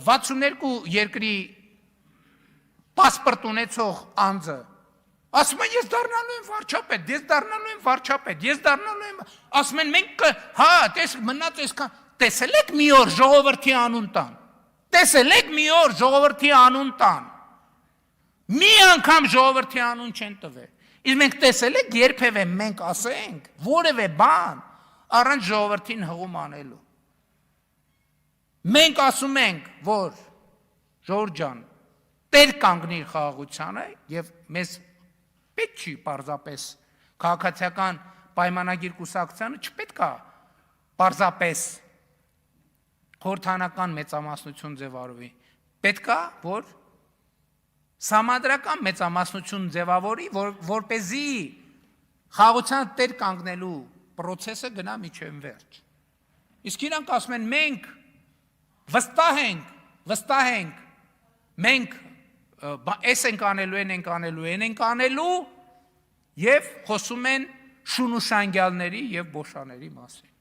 62 երկրի պասպորտ ունեցող անձը ասում են ես դառնալու եմ վարչապետ, ես դառնալու եմ վարչապետ, ես դառնալու եմ, ասում են մենք հա, մնաց այսքան, տեսել եք մի օր ժողովրդի անուն տան, տեսել եք մի օր ժողովրդի անուն տան, մի անգամ ժողովրդի անուն չեն տվել, իսկ մենք տեսել եք երբևէ մենք ասենք, որևէ բան, առանց ժողովրդին հղում անելու, մենք ասում ենք, որ ժողովուրդ ջան, տեր կանգնիր խաղաղությանը և մեզ պետք չի պարզապես քաղաքացիական պայմանագիր կուսակցությանը չպետք է պարզապես խորհրդանական մեծամասնություն ձևավորվի, պետք է, որ սահմանադրական մեծամասնություն ձևավորի, որպեսզի խաղաղության տեր կանգնելու պրոցեսը գնա մինչև վերջ։ Իսկ իրանք ասում են մենք վստահ ենք, մենք այս ենք անելու, են ենք անելու և խոսում են շուն ու շանգյալների և բոշաների մասին։